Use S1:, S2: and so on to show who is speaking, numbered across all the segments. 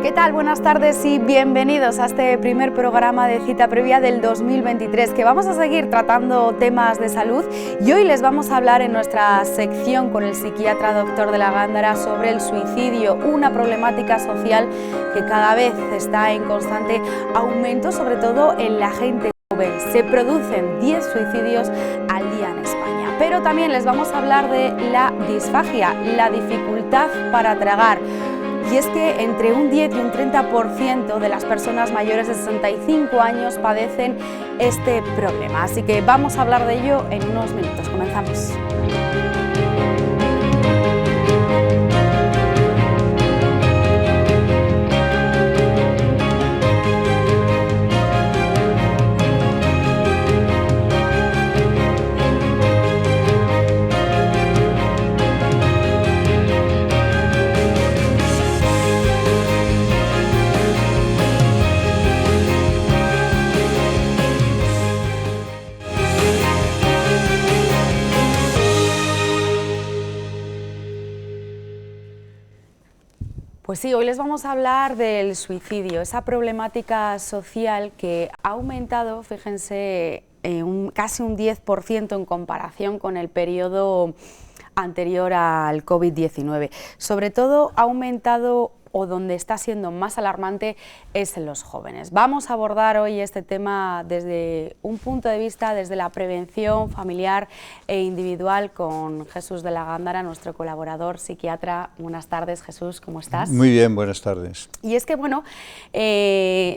S1: ¿Qué tal? Buenas tardes y bienvenidos a este primer programa de Cita Previa del 2023, que vamos a seguir tratando temas de salud y hoy les vamos a hablar en nuestra sección con el psiquiatra doctor de la Gándara sobre el suicidio, una problemática social que cada vez está en constante aumento, sobre todo en la gente joven. Se producen 10 suicidios al día en España, pero también les vamos a hablar de la disfagia, la dificultad para tragar. Y es que entre un 10 y un 30% de las personas mayores de 65 años padecen este problema. Así que vamos a hablar de ello en unos minutos. Comenzamos. Pues sí, hoy les vamos a hablar del suicidio, esa problemática social que ha aumentado, fíjense, casi un 10% en comparación con el periodo anterior al COVID-19. Sobre todo ha aumentado, o donde está siendo más alarmante, es en los jóvenes. Vamos a abordar hoy este tema desde un punto de vista, desde la prevención familiar e individual, con Jesús de la Gándara, nuestro colaborador psiquiatra. Buenas tardes, Jesús, ¿cómo estás?
S2: Muy bien, buenas tardes.
S1: Y es que, bueno,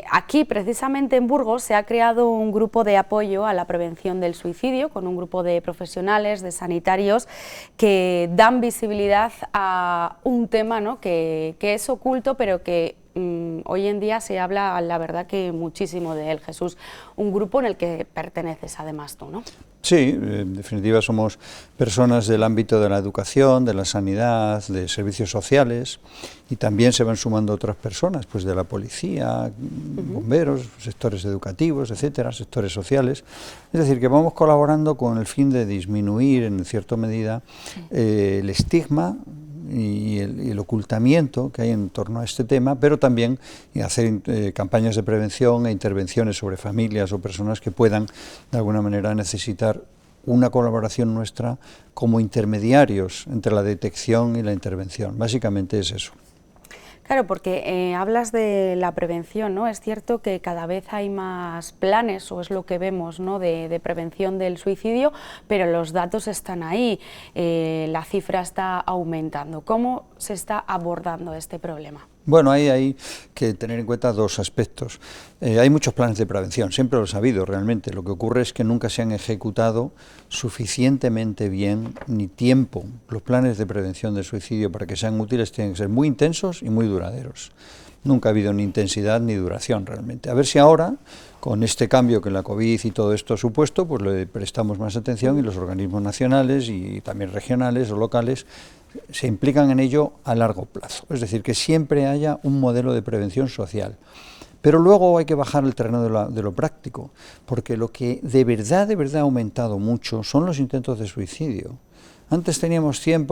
S1: aquí precisamente en Burgos se ha creado un grupo de apoyo a la prevención del suicidio, con un grupo de profesionales, de sanitarios, que dan visibilidad a un tema, ¿no?, que es oculto, pero que hoy en día se habla, la verdad, que muchísimo de él. Jesús, un grupo en el que perteneces además tú, ¿no?
S2: Sí, en definitiva somos personas del ámbito de la educación, de la sanidad, de servicios sociales, y también se van sumando otras personas, pues de la policía, bomberos, sectores educativos, etcétera, sectores sociales. Es decir, que vamos colaborando con el fin de disminuir en cierta medida el estigma y el ocultamiento que hay en torno a este tema, pero también hacer campañas de prevención e intervenciones sobre familias o personas que puedan de alguna manera necesitar una colaboración nuestra como intermediarios entre la detección y la intervención. Básicamente es eso.
S1: Claro, porque hablas de la prevención, ¿no? Es cierto que cada vez hay más planes, o es lo que vemos, ¿no?, de prevención del suicidio, pero los datos están ahí, la cifra está aumentando. ¿Cómo se está abordando este problema?
S2: Bueno, hay que tener en cuenta dos aspectos. Hay muchos planes de prevención, siempre los ha habido realmente. Lo que ocurre es que nunca se han ejecutado suficientemente bien ni tiempo. Los planes de prevención del suicidio, para que sean útiles, tienen que ser muy intensos y muy duraderos. Nunca ha habido ni intensidad ni duración realmente. A ver si ahora, con este cambio que la COVID y todo esto ha supuesto, pues le prestamos más atención y los organismos nacionales y también regionales o locales se implican en ello a largo plazo. Es decir, que siempre haya un modelo de prevención social. Pero luego hay que bajar el terreno de lo práctico, porque lo que de verdad ha aumentado mucho son los intentos de suicidio. Antes teníamos 100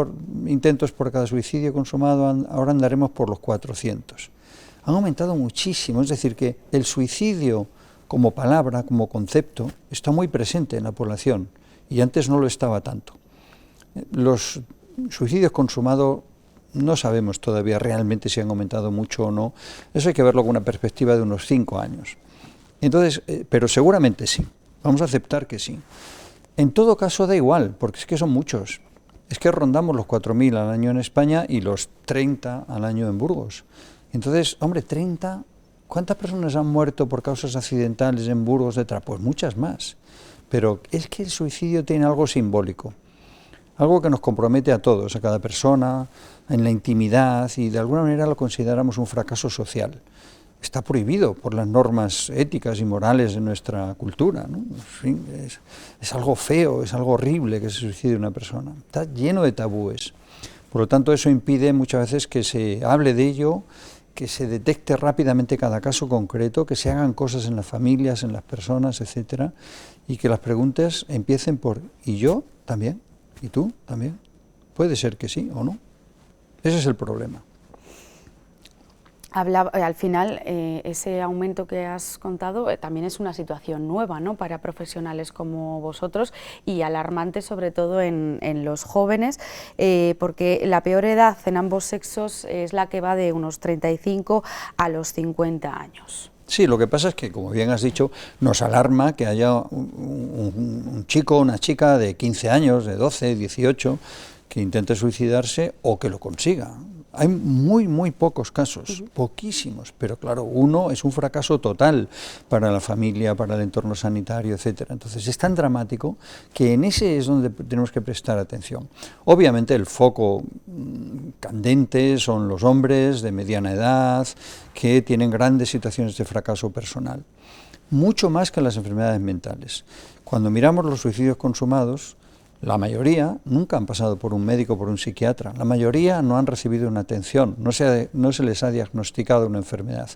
S2: intentos por cada suicidio consumado, ahora andaremos por los 400. Han aumentado muchísimo, es decir, que el suicidio como palabra, como concepto, está muy presente en la población y antes no lo estaba tanto. Los suicidios consumados no sabemos todavía realmente si han aumentado mucho o no, eso hay que verlo con una perspectiva de unos 5 años. Entonces, pero seguramente sí, vamos a aceptar que sí. En todo caso da igual, porque es que son muchos, es que rondamos los 4.000 al año en España y los 30 al año en Burgos. Entonces, hombre, 30, ¿cuántas personas han muerto por causas accidentales en Burgos de Pues muchas más, pero es que el suicidio tiene algo simbólico. Algo que nos compromete a todos, a cada persona, en la intimidad, y de alguna manera lo consideramos un fracaso social. Está prohibido por las normas éticas y morales de nuestra cultura, ¿no? En fin, es algo feo, es algo horrible que se suicide una persona. Está lleno de tabúes. Por lo tanto, eso impide muchas veces que se hable de ello, que se detecte rápidamente cada caso concreto, que se hagan cosas en las familias, en las personas, etcétera, y que las preguntas empiecen por ¿y yo también? ¿Y tú también? Puede ser que sí o no. Ese es el problema.
S1: Al final, ese aumento que has contado también es una situación nueva, ¿no?, para profesionales como vosotros, y alarmante sobre todo en los jóvenes, porque la peor edad en ambos sexos es la que va de unos 35 a los 50 años.
S2: Sí, lo que pasa es que, como bien has dicho, nos alarma que haya un chico o una chica de 15 años, de 12, 18, que intente suicidarse o que lo consiga. Hay muy pocos casos, poquísimos, pero claro, uno es un fracaso total para la familia, para el entorno sanitario, etcétera. Entonces es tan dramático que en ese es donde tenemos que prestar atención. Obviamente el foco candente son los hombres de mediana edad que tienen grandes situaciones de fracaso personal, mucho más que las enfermedades mentales. Cuando miramos los suicidios consumados, la mayoría nunca han pasado por un médico, por un psiquiatra. La mayoría no han recibido una atención, no se les ha diagnosticado una enfermedad.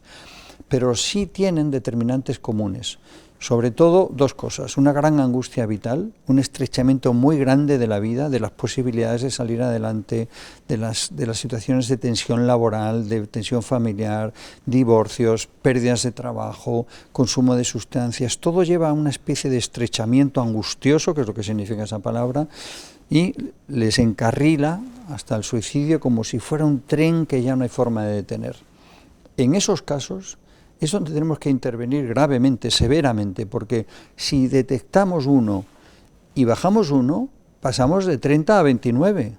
S2: Pero sí tienen determinantes comunes. Sobre todo dos cosas: una gran angustia vital, un estrechamiento muy grande de la vida, de las posibilidades de salir adelante, de las situaciones de tensión laboral, de tensión familiar, divorcios, pérdidas de trabajo, consumo de sustancias. Todo lleva a una especie de estrechamiento angustioso, que es lo que significa esa palabra, y les encarrila hasta el suicidio como si fuera un tren que ya no hay forma de detener. En esos casos es donde tenemos que intervenir gravemente, severamente, porque si detectamos uno y bajamos uno, pasamos de 30 a 29.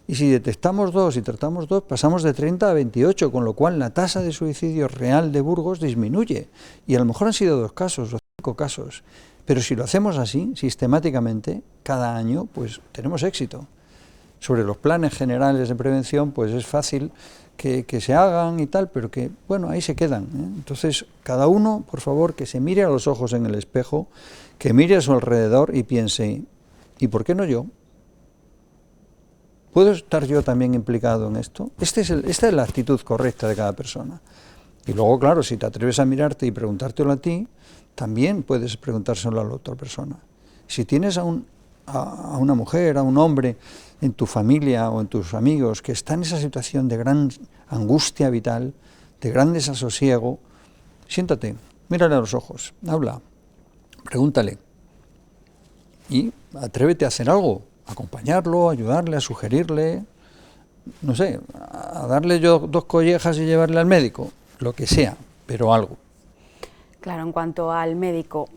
S2: Y si detectamos dos y tratamos dos, pasamos de 30 a 28, con lo cual la tasa de suicidio real de Burgos disminuye. Y a lo mejor han sido 2 casos o 5 casos. Pero si lo hacemos así, sistemáticamente, cada año, pues tenemos éxito. Sobre los planes generales de prevención, pues es fácil que se hagan y tal, pero que, bueno, ahí se quedan, ¿eh? Entonces, cada uno, por favor, que se mire a los ojos en el espejo, que mire a su alrededor y piense, ¿y por qué no yo? ¿Puedo estar yo también implicado en esto? Esta es la actitud correcta de cada persona. Y luego, claro, si te atreves a mirarte y preguntártelo a ti, también puedes preguntárselo a la otra persona. Si tienes a una mujer, a un hombre en tu familia o en tus amigos que está en esa situación de gran angustia vital, de gran desasosiego, siéntate, mírale a los ojos, habla, pregúntale y atrévete a hacer algo, a acompañarlo, a ayudarle, a sugerirle, no sé, a darle yo 2 collejas y llevarle al médico, lo que sea, pero algo.
S1: Claro, en cuanto al médico,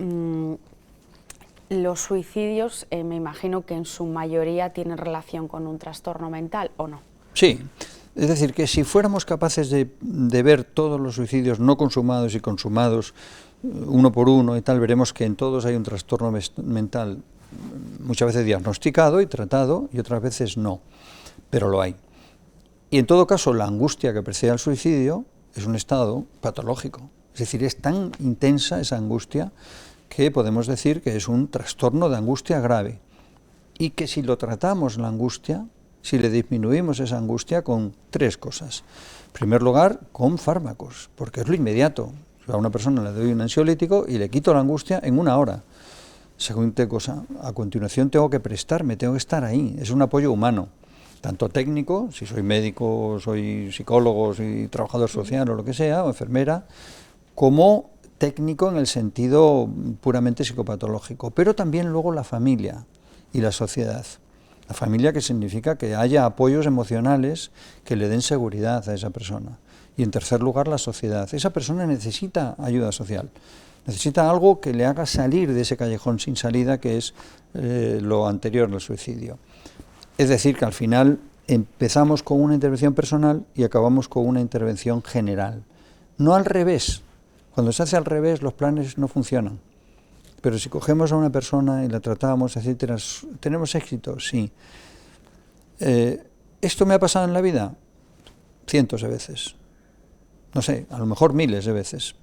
S1: los suicidios, me imagino que en su mayoría tienen relación con un trastorno mental, ¿o no?
S2: Sí, es decir, que si fuéramos capaces de ver todos los suicidios no consumados y consumados uno por uno y tal, veremos que en todos hay un trastorno mental, muchas veces diagnosticado y tratado, y otras veces no, pero lo hay. Y en todo caso, la angustia que precede al suicidio es un estado patológico, es decir, es tan intensa esa angustia que podemos decir que es un trastorno de angustia grave, y que si lo tratamos la angustia, si le disminuimos esa angustia con 3 cosas. En primer lugar, con fármacos, porque es lo inmediato. A una persona le doy un ansiolítico y le quito la angustia en 1 hora. Segunda cosa, a continuación tengo que prestarme, tengo que estar ahí, es un apoyo humano, tanto técnico, si soy médico, soy psicólogo, soy trabajador social o lo que sea, o enfermera, como técnico en el sentido puramente psicopatológico, pero también luego la familia y la sociedad. La familia, que significa que haya apoyos emocionales que le den seguridad a esa persona. Y en tercer lugar, la sociedad. Esa persona necesita ayuda social, necesita algo que le haga salir de ese callejón sin salida que es lo anterior al suicidio. Es decir, que al final empezamos con una intervención personal y acabamos con una intervención general. No al revés. Cuando se hace al revés, los planes no funcionan. Pero si cogemos a una persona y la tratamos, etcétera, ¿tenemos éxito? Sí. ¿Esto me ha pasado en la vida? Cientos de veces. No sé, a lo mejor miles de veces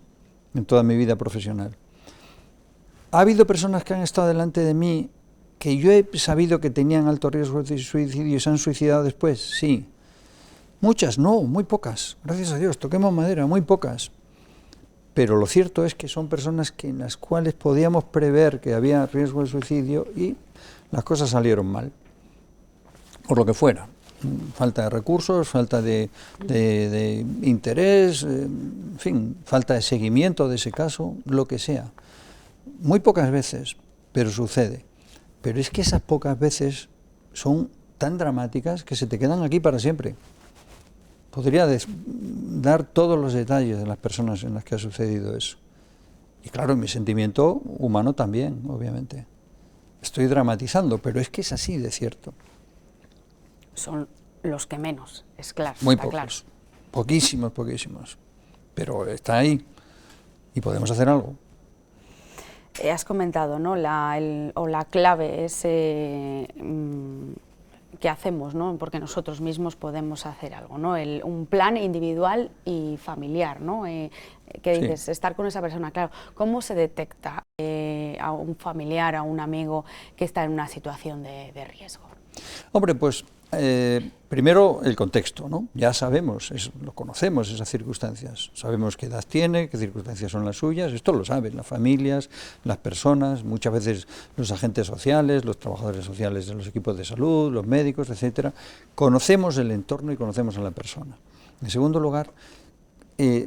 S2: en toda mi vida profesional. ¿Ha habido personas que han estado delante de mí que yo he sabido que tenían alto riesgo de suicidio y se han suicidado después? Sí. Muchas, no, muy pocas. Gracias a Dios, toquemos madera, muy pocas. Pero lo cierto es que son personas en las cuales podíamos prever que había riesgo de suicidio y las cosas salieron mal, por lo que fuera. falta de recursos, falta de interés, en fin, falta de seguimiento de ese caso, lo que sea. Muy pocas veces, pero sucede. Pero es que esas pocas veces son tan dramáticas que se te quedan aquí para siempre. Podría dar todos los detalles de las personas en las que ha sucedido eso. Y claro, mi sentimiento humano también, obviamente. Estoy dramatizando, pero es que es así de cierto.
S1: Son los que menos, es claro.
S2: Muy
S1: está
S2: pocos,
S1: claro.
S2: poquísimos, poquísimos. Pero está ahí y podemos hacer algo.
S1: Has comentado, ¿no? La clave es qué hacemos, ¿no? Porque nosotros mismos podemos hacer algo, ¿no? Un plan individual y familiar, ¿no? ¿Qué dices?
S2: Sí.
S1: Estar con esa persona, claro. ¿Cómo se detecta a un familiar, a un amigo que está en una situación de riesgo?
S2: Hombre, pues primero el contexto, ¿no? Ya sabemos, lo conocemos, esas circunstancias. Sabemos qué edad tiene, qué circunstancias son las suyas, esto lo saben las familias, las personas, muchas veces los agentes sociales, los trabajadores sociales de los equipos de salud, los médicos, etcétera. Conocemos el entorno y conocemos a la persona. En segundo lugar,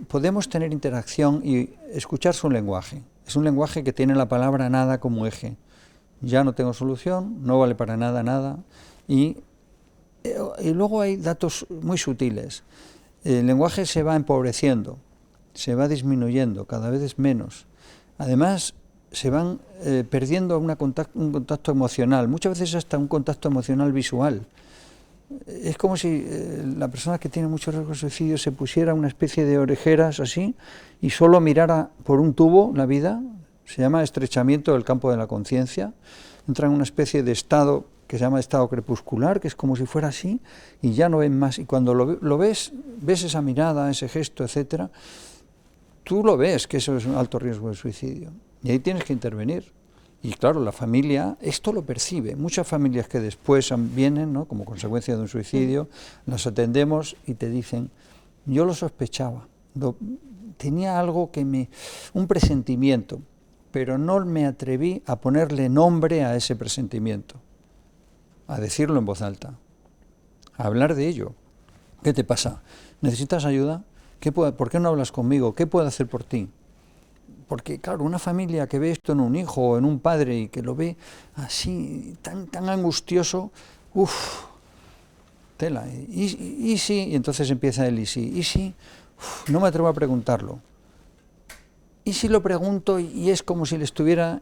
S2: podemos tener interacción y escuchar su lenguaje. Es un lenguaje que tiene la palabra nada como eje. Ya no tengo solución, no vale para nada, nada. Y luego hay datos muy sutiles. El lenguaje se va empobreciendo, se va disminuyendo, cada vez es menos. Además, se van perdiendo un contacto emocional, muchas veces hasta un contacto emocional visual. Es como si la persona que tiene mucho riesgo de suicidio se pusiera una especie de orejeras así y solo mirara por un tubo la vida. Se llama estrechamiento del campo de la conciencia. Entra en una especie de estado que se llama estado crepuscular, que es como si fuera así, y ya no ven más. Y cuando lo ves esa mirada, ese gesto, etcétera, tú lo ves, que eso es un alto riesgo de suicidio. Y ahí tienes que intervenir. Y claro, la familia esto lo percibe. Muchas familias que después vienen, ¿no?, como consecuencia de un suicidio, las atendemos y te dicen, yo lo sospechaba, tenía algo un presentimiento, pero no me atreví a ponerle nombre a ese presentimiento, a decirlo en voz alta, a hablar de ello. ¿Qué te pasa? ¿Necesitas ayuda? ¿Por qué no hablas conmigo? ¿Qué puedo hacer por ti? Porque, claro, una familia que ve esto en un hijo o en un padre y que lo ve así, tan angustioso, tela. Y sí, y entonces empieza el y sí, no me atrevo a preguntarlo. Y si lo pregunto y es como si le estuviera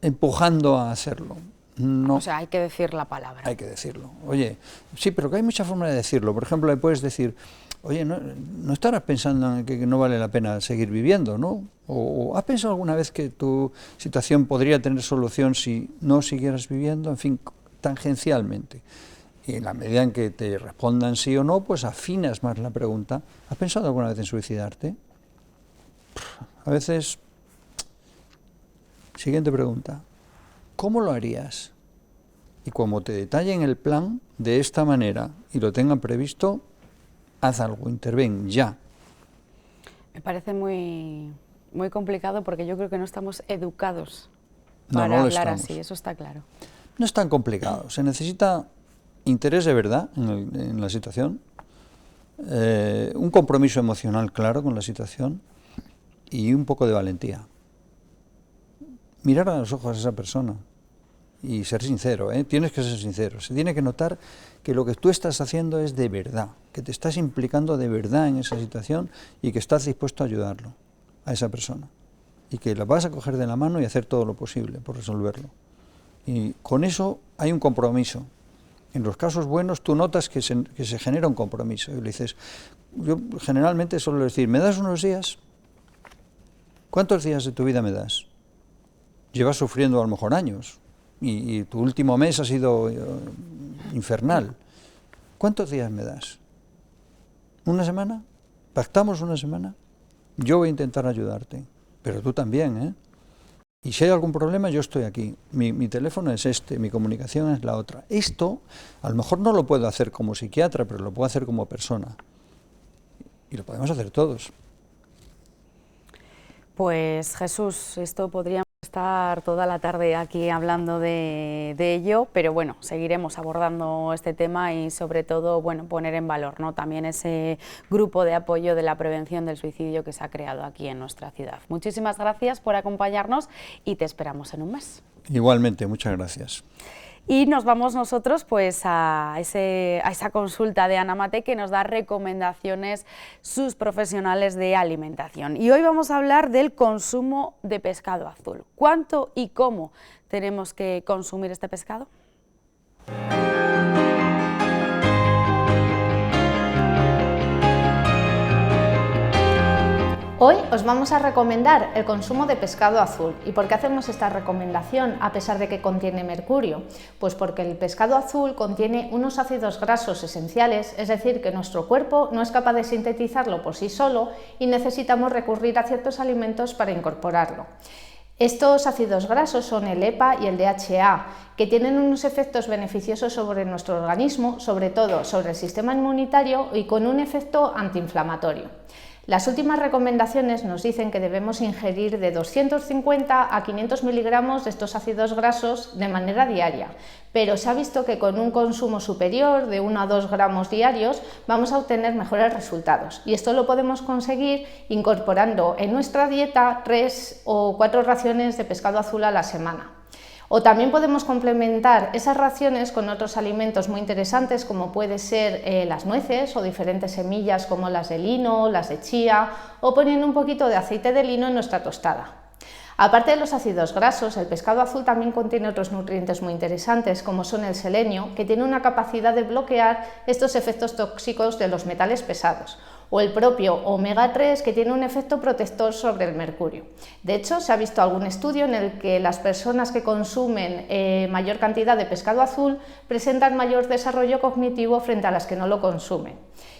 S2: empujando a hacerlo. No.
S1: O sea, hay que decir la palabra.
S2: Hay que decirlo. Oye, sí, pero que hay muchas formas de decirlo. Por ejemplo, le puedes decir, oye, no estarás pensando en que no vale la pena seguir viviendo, ¿no? O ¿has pensado alguna vez que tu situación podría tener solución si no siguieras viviendo? En fin, tangencialmente. Y en la medida en que te respondan sí o no, pues afinas más la pregunta. ¿Has pensado alguna vez en suicidarte? A veces... Siguiente pregunta. ¿Cómo lo harías? Y como te detallen el plan de esta manera y lo tengan previsto, haz algo, interven ya.
S1: Me parece muy complicado porque yo creo que no estamos educados
S2: No,
S1: para
S2: no lo
S1: hablar
S2: estamos.
S1: así, eso está claro.
S2: No es tan complicado, se necesita interés de verdad en la situación, un compromiso emocional claro con la situación y un poco de valentía. Mirar a los ojos a esa persona y ser sincero, tienes que ser sincero. Se tiene que notar que lo que tú estás haciendo es de verdad, que te estás implicando de verdad en esa situación y que estás dispuesto a ayudarlo, a esa persona. Y que la vas a coger de la mano y hacer todo lo posible por resolverlo. Y con eso hay un compromiso. En los casos buenos tú notas que se genera un compromiso. Y le dices, yo generalmente suelo decir, ¿me das unos días? ¿Cuántos días de tu vida me das? Llevas sufriendo a lo mejor años y tu último mes ha sido infernal. ¿Cuántos días me das? ¿Una semana? ¿Pactamos una semana? Yo voy a intentar ayudarte, pero tú también, ¿eh? Y si hay algún problema, yo estoy aquí. Mi teléfono es este, mi comunicación es la otra. Esto, a lo mejor no lo puedo hacer como psiquiatra, pero lo puedo hacer como persona. Y lo podemos hacer todos.
S1: Pues Jesús, esto podríamos estar toda la tarde aquí hablando de ello, pero bueno, seguiremos abordando este tema y sobre todo, bueno, poner en valor, ¿no?, también ese grupo de apoyo de la prevención del suicidio que se ha creado aquí en nuestra ciudad. Muchísimas gracias por acompañarnos y te esperamos en un mes.
S2: Igualmente, muchas gracias.
S1: Y nos vamos nosotros pues a esa consulta de Ana Mate, que nos da recomendaciones sus profesionales de alimentación. Y hoy vamos a hablar del consumo de pescado azul. ¿Cuánto y cómo tenemos que consumir este pescado?
S3: Hoy os vamos a recomendar el consumo de pescado azul. ¿Y por qué hacemos esta recomendación a pesar de que contiene mercurio? Pues porque el pescado azul contiene unos ácidos grasos esenciales, es decir, que nuestro cuerpo no es capaz de sintetizarlo por sí solo y necesitamos recurrir a ciertos alimentos para incorporarlo. Estos ácidos grasos son el EPA y el DHA, que tienen unos efectos beneficiosos sobre nuestro organismo, sobre todo sobre el sistema inmunitario y con un efecto antiinflamatorio. Las últimas recomendaciones nos dicen que debemos ingerir de 250 a 500 miligramos de estos ácidos grasos de manera diaria, pero se ha visto que con un consumo superior de 1 a 2 gramos diarios vamos a obtener mejores resultados, y esto lo podemos conseguir incorporando en nuestra dieta 3 o 4 raciones de pescado azul a la semana. O también podemos complementar esas raciones con otros alimentos muy interesantes, como puede ser las nueces o diferentes semillas como las de lino, las de chía, o poniendo un poquito de aceite de lino en nuestra tostada. Aparte de los ácidos grasos, el pescado azul también contiene otros nutrientes muy interesantes, como son el selenio, que tiene una capacidad de bloquear estos efectos tóxicos de los metales pesados, o el propio omega 3, que tiene un efecto protector sobre el mercurio. De hecho, se ha visto algún estudio en el que las personas que consumen mayor cantidad de pescado azul presentan mayor desarrollo cognitivo frente a las que no lo consumen.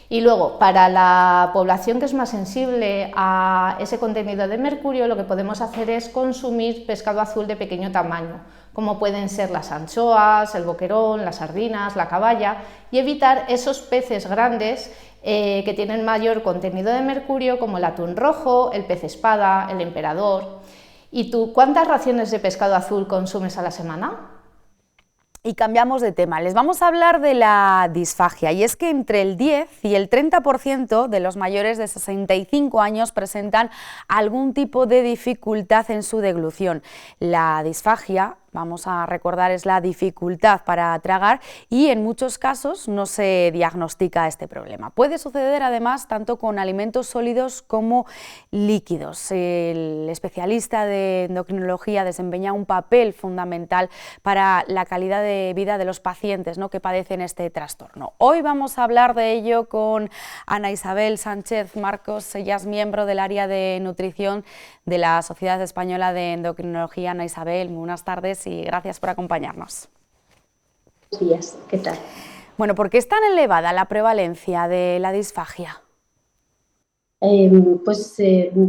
S3: Y luego, para la población que es más sensible a ese contenido de mercurio, lo que podemos hacer es consumir pescado azul de pequeño tamaño, como pueden ser las anchoas, el boquerón, las sardinas, la caballa, y evitar esos peces grandes que tienen mayor contenido de mercurio, como el atún rojo, el pez espada, el emperador. ¿Y tú cuántas raciones de pescado azul consumes a la semana?
S1: Y cambiamos de tema, les vamos a hablar de la disfagia, y es que entre el 10 y el 30% de los mayores de 65 años presentan algún tipo de dificultad en su deglución. La disfagia, vamos a recordar, es la dificultad para tragar, y en muchos casos no se diagnostica este problema. Puede suceder además tanto con alimentos sólidos como líquidos. El especialista de endocrinología desempeña un papel fundamental para la calidad de vida de los pacientes, ¿no?, que padecen este trastorno. Hoy vamos a hablar de ello con Ana Isabel Sánchez Marcos. Ella es miembro del área de nutrición de la Sociedad Española de Endocrinología. Ana Isabel, muy buenas tardes y gracias por acompañarnos.
S4: Buenos días, ¿qué tal?
S1: Bueno, ¿por qué es tan elevada la prevalencia de la disfagia?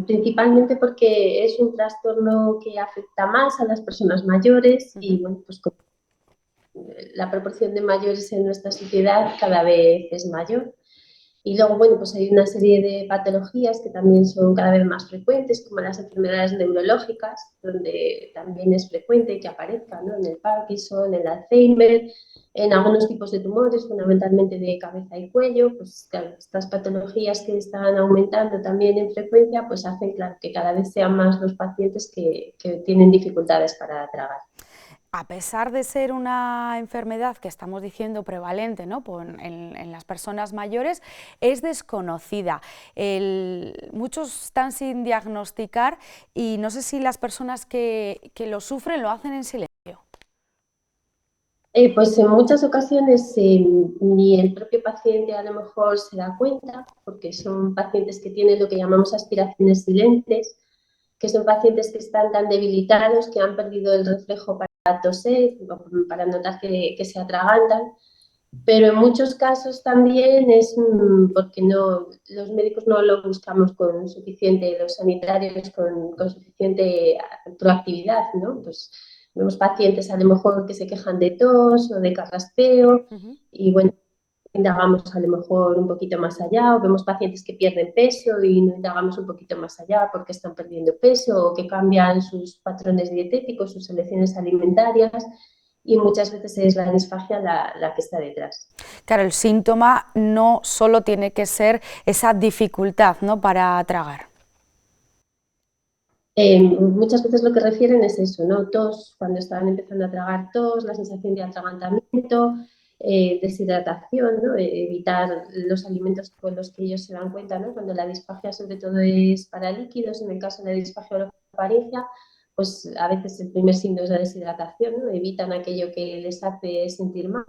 S4: Principalmente porque es un trastorno que afecta más a las personas mayores y bueno, pues la proporción de mayores en nuestra sociedad cada vez es mayor. Y luego, bueno, pues hay una serie de patologías que también son cada vez más frecuentes, como las enfermedades neurológicas, donde también es frecuente que aparezca, ¿no?, en el Parkinson, en el Alzheimer, en algunos tipos de tumores, fundamentalmente de cabeza y cuello. Pues claro, estas patologías que están aumentando también en frecuencia, pues hacen, claro, que cada vez sean más los pacientes que tienen dificultades para tragar.
S1: A pesar de ser una enfermedad que estamos diciendo prevalente, ¿no?, en las personas mayores, es desconocida. Muchos están sin diagnosticar y no sé si las personas que lo sufren lo hacen en silencio.
S4: Pues en muchas ocasiones ni el propio paciente a lo mejor se da cuenta, porque son pacientes que tienen lo que llamamos aspiraciones silentes, que son pacientes que están tan debilitados que han perdido el reflejo para toser, para notar que se atragantan. Pero en muchos casos también es porque los médicos no lo buscamos con suficiente, los sanitarios con suficiente proactividad, ¿no? Pues vemos pacientes a lo mejor que se quejan de tos o de carraspeo y bueno, indagamos a lo mejor un poquito más allá, o vemos pacientes que pierden peso y no indagamos un poquito más allá porque están perdiendo peso o que cambian sus patrones dietéticos, sus elecciones alimentarias, y muchas veces es la disfagia la que está detrás.
S1: Claro, el síntoma no solo tiene que ser esa dificultad, ¿no?, para tragar.
S4: Muchas veces lo que refieren es eso, ¿no? Tos, cuando estaban empezando a tragar, tos, la sensación de atragantamiento, deshidratación, ¿no? Evitar los alimentos con los que ellos se dan cuenta, ¿no? Cuando la disfagia sobre todo es para líquidos, en el caso de la disfagia orofaringia, pues a veces el primer signo es la deshidratación, ¿no? Evitan aquello que les hace sentir mal,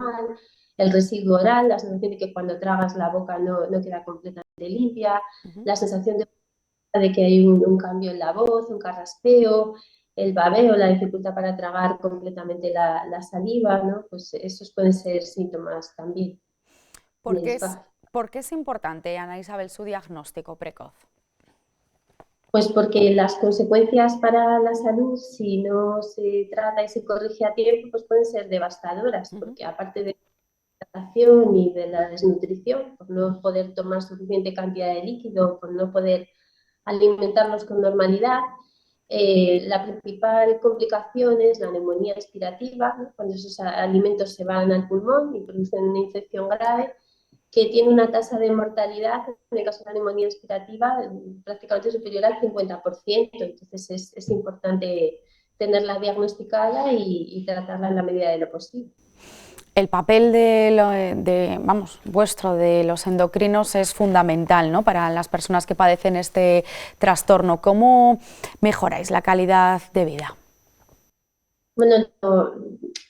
S4: el residuo oral, la sensación de que cuando tragas la boca no queda completamente limpia, la sensación de que hay un cambio en la voz, un carraspeo, el babeo, la dificultad para tragar completamente la saliva, ¿no? Pues esos pueden ser síntomas también.
S1: ¿Por qué es importante, Ana Isabel, su diagnóstico precoz?
S4: Pues porque las consecuencias para la salud, si no se trata y se corrige a tiempo, pues pueden ser devastadoras, porque aparte de la hidratación y de la desnutrición, por no poder tomar suficiente cantidad de líquido, por no poder alimentarlos con normalidad, la principal complicación es la neumonía aspirativa, ¿no? Cuando esos alimentos se van al pulmón y producen una infección grave, que tiene una tasa de mortalidad, en el caso de la neumonía aspirativa, prácticamente superior al 50%. Entonces es importante tenerla diagnosticada y tratarla en la medida de lo posible.
S1: El papel vuestro de los endocrinos es fundamental, ¿no?, para las personas que padecen este trastorno. ¿Cómo mejoráis la calidad de vida?
S4: Bueno,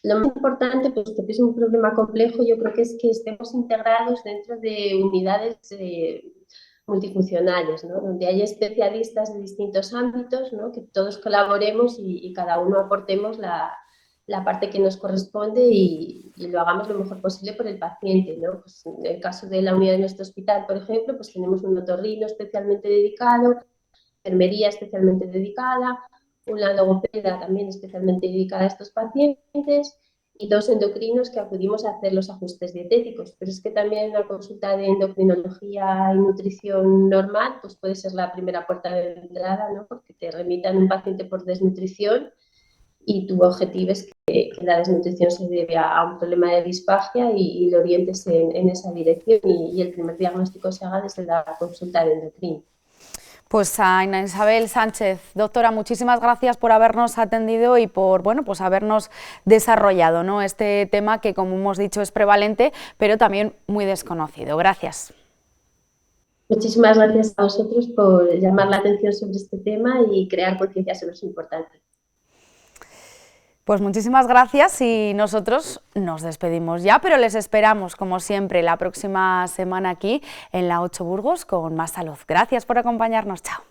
S4: lo más importante, puesto que es un problema complejo, yo creo que es que estemos integrados dentro de unidades multifuncionales, ¿no? Donde hay especialistas de distintos ámbitos, ¿no? Que todos colaboremos y cada uno aportemos la parte que nos corresponde y lo hagamos lo mejor posible por el paciente, ¿no? Pues en el caso de la unidad de nuestro hospital, por ejemplo, pues tenemos un otorrino especialmente dedicado, enfermería especialmente dedicada, una logopeda también especialmente dedicada a estos pacientes y 2 endocrinos que acudimos a hacer los ajustes dietéticos. Pero es que también una consulta de endocrinología y nutrición normal pues puede ser la primera puerta de entrada, ¿no? Porque te remitan un paciente por desnutrición y tu objetivo es que la desnutrición se debe a un problema de disfagia y lo orientes en esa dirección y el primer diagnóstico se haga desde la consulta de endocrino.
S1: Pues a Ana Isabel Sánchez, doctora, muchísimas gracias por habernos atendido y por pues habernos desarrollado, ¿no?, este tema que, como hemos dicho, es prevalente, pero también muy desconocido. Gracias.
S4: Muchísimas gracias a vosotros por llamar la atención sobre este tema y crear conciencia sobre su importancia.
S1: Pues muchísimas gracias y nosotros nos despedimos ya, pero les esperamos, como siempre, la próxima semana aquí en la 8 Burgos con más salud. Gracias por acompañarnos. Chao.